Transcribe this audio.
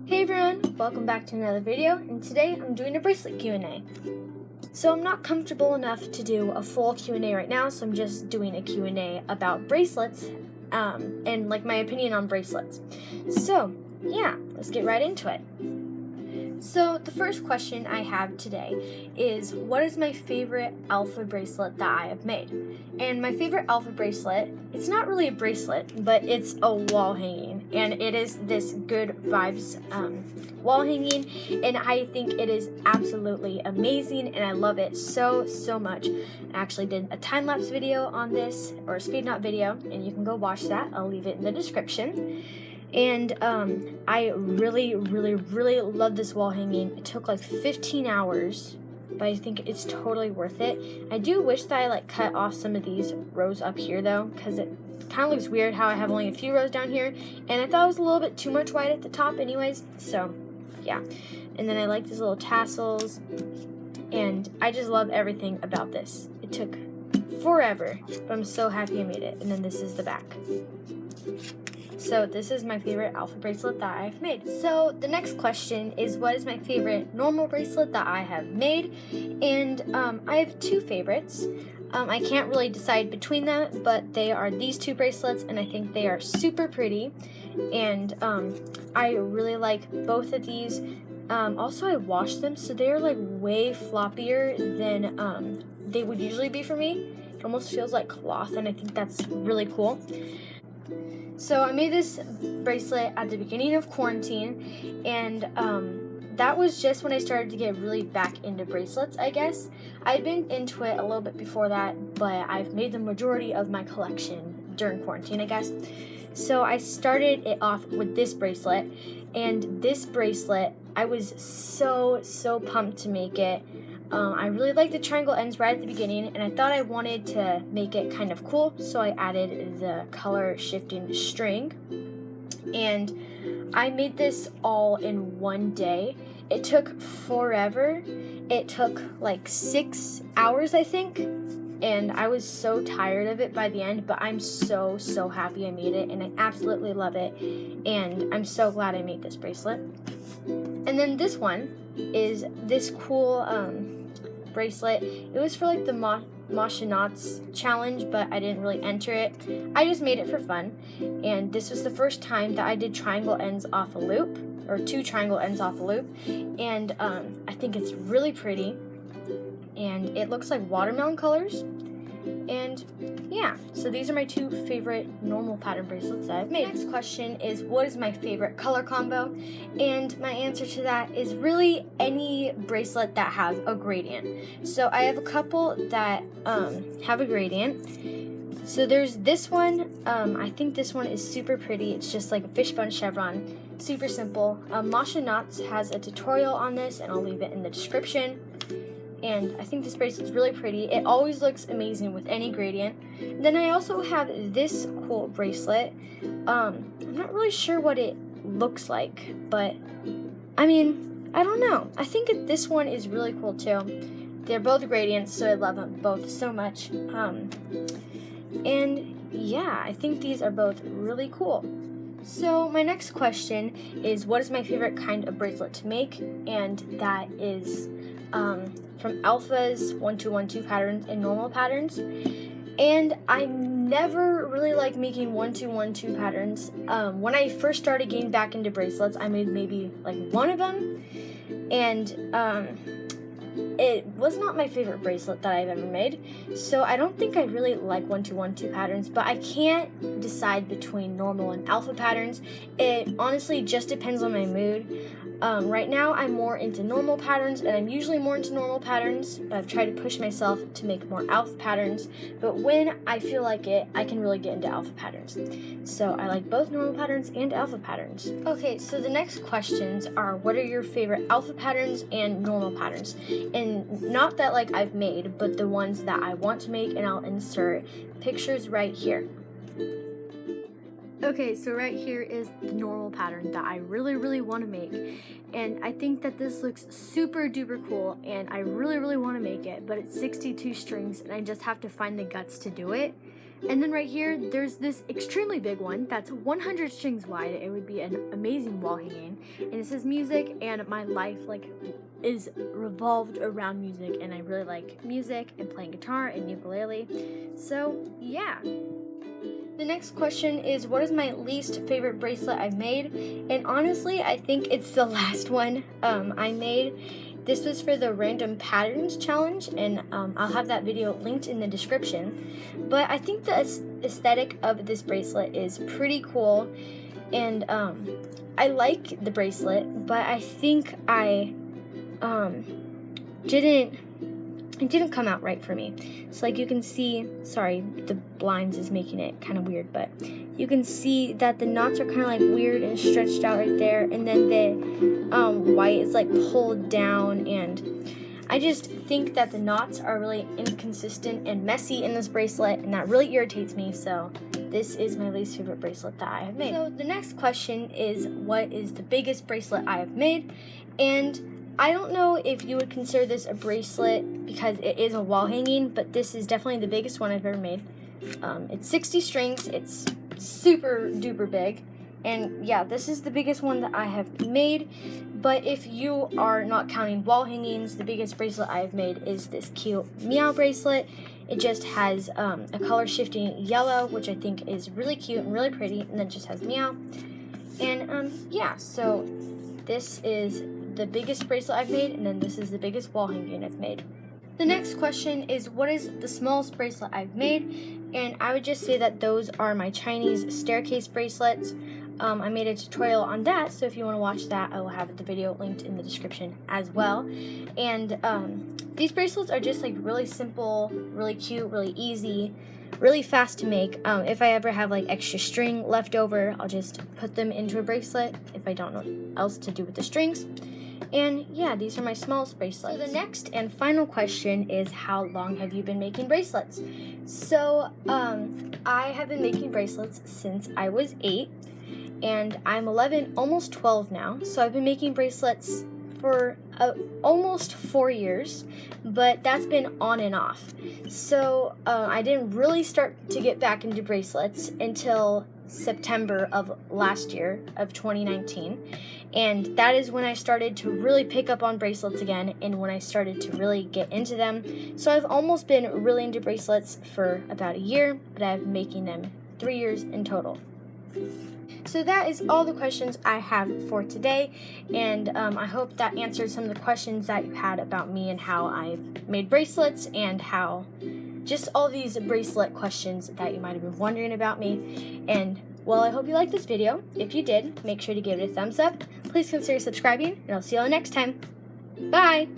Hey everyone, welcome back to another video, and today I'm doing a bracelet Q&A. So I'm not comfortable enough to do a full Q&A right now, so I'm just doing a Q&A about bracelets, and like my opinion on bracelets. So yeah, let's get right into it. So the first question I have today is, what is my favorite alpha bracelet that I have made? And my favorite alpha bracelet, it's not really a bracelet, but it's a wall hanging, and it is this Good Vibes wall hanging, and I think it is absolutely amazing, and I love it so much. I actually did a time-lapse video on this, or a speed knot video, and you can go watch that. I'll leave it in the description. And I really love this wall hanging. It took like 15 hours, but I think it's totally worth it. I do wish that I cut off some of these rows up here though, because it kind of looks weird how I have only a few rows down here, and I thought it was a little bit too much white at the top anyways, so yeah. And then I like these little tassels, and I just love everything about this. It took forever, but I'm so happy I made it. And then this is the back. So this is my favorite alpha bracelet that I've made. So the next question is, what is my favorite normal bracelet that I have made? And I have two favorites. I can't really decide between them, but they are these two bracelets, and I think they are super pretty. And I really like both of these. Also, I washed them, so they're like way floppier than they would usually be for me. It almost feels like cloth, and I think that's really cool. So I made this bracelet at the beginning of quarantine, and that was just when I started to get really back into bracelets, I guess. I'd been into it a little bit before that, but I've made the majority of my collection during quarantine, I guess. So I started it off with this bracelet, and this bracelet, I was so pumped to make it. I really liked the triangle ends right at the beginning, and I thought I wanted to make it kind of cool, so I added the color shifting string. And I made this all in one day. It took forever. It took like 6 hours, I think, and I was so tired of it by the end, but I'm so happy I made it, and I absolutely love it, and I'm so glad I made this bracelet. And then this one is this cool bracelet. It was for like the Masha Knots challenge, but I didn't really enter it. I just made it for fun, and this was the first time that I did triangle ends off a loop, or 2 triangle ends off a loop, and I think it's really pretty, and it looks like watermelon colors. And yeah, so these are my 2 favorite normal pattern bracelets that I've made. Next question is, what is my favorite color combo? And my answer to that is really any bracelet that has a gradient. So I have a couple that have a gradient. So there's this one. I think this one is super pretty. It's just like a fishbone chevron, super simple. Masha Knots has a tutorial on this, and I'll leave it in the description. And I think this bracelet's really pretty. It always looks amazing with any gradient. Then I also have this cool bracelet. I'm not really sure what it looks like, but I mean, I don't know. I think this one is really cool too. They're both gradients, so I love them both so much. And yeah, I think these are both really cool. So my next question is, what is my favorite kind of bracelet to make? And that is from Alpha's 1-2-1-2 patterns and normal patterns. And I never really like making 1-2-1-2 patterns. When I first started getting back into bracelets, I made maybe like one of them, and it was not my favorite bracelet that I've ever made. So I don't think I really like 1-2-1-2 patterns, but I can't decide between normal and alpha patterns. It honestly just depends on my mood. Right now I'm more into normal patterns, and I'm usually more into normal patterns, but I've tried to push myself to make more alpha patterns, but when I feel like it, I can really get into alpha patterns. So I like both normal patterns and alpha patterns. Okay, so the next questions are, what are your favorite alpha patterns and normal patterns? And not that like I've made, but the ones that I want to make, and I'll insert pictures right here. Okay, so right here is the normal pattern that I really want to make, and I think that this looks super duper cool, and I really want to make it, but it's 62 strings, and I just have to find the guts to do it. And then right here, there's this extremely big one that's 100 strings wide. It would be an amazing wall hanging. And it says music, and my life is revolved around music, and I really like music and playing guitar and ukulele. So yeah. The next question is, what is my least favorite bracelet I've made? And honestly, I think it's the last one I made. This was for the Random Patterns Challenge, and I'll have that video linked in the description. But I think the aesthetic of this bracelet is pretty cool, and I like the bracelet, but I think it didn't come out right for me. So like you can see, sorry, the blinds is making it kind of weird, but you can see that the knots are kind of like weird and stretched out right there, and then the white is like pulled down, and I just think that the knots are really inconsistent and messy in this bracelet, and that really irritates me. So this is my least favorite bracelet that I have made. So the next question is, what is the biggest bracelet I have made? And I don't know if you would consider this a bracelet because it is a wall hanging, but this is definitely the biggest one I've ever made. It's 60 strings, it's super duper big, and yeah, this is the biggest one that I have made. But if you are not counting wall hangings, the biggest bracelet I've made is this cute meow bracelet. It just has a color shifting yellow, which I think is really cute and really pretty, and then it just has meow. And yeah, so this is the biggest bracelet I've made, and then this is the biggest wall hanging I've made. The next question is, what is the smallest bracelet I've made? And I would just say that those are my Chinese staircase bracelets. I made a tutorial on that, so if you want to watch that, I will have the video linked in the description as well. And these bracelets are just like really simple, really cute, really easy, really fast to make. If I ever have like extra string left over, I'll just put them into a bracelet if I don't know what else to do with the strings. And yeah, these are my smallest bracelets. So the next and final question is, how long have you been making bracelets? So I have been making bracelets since I was 8, and I'm 11, almost 12 now. So I've been making bracelets for almost 4 years, but that's been on and off. So I didn't really start to get back into bracelets until September of last year, of 2019, and that is when I started to really pick up on bracelets again, and when I started to really get into them. So I've almost been really into bracelets for about a year, but I've been making them 3 years in total. So that is all the questions I have for today, and I hope that answered some of the questions that you had about me and how I've made bracelets, and how just all these bracelet questions that you might have been wondering about me. And well, I hope you liked this video. If you did, make sure to give it a thumbs up. Please consider subscribing, and I'll see you all next time. Bye!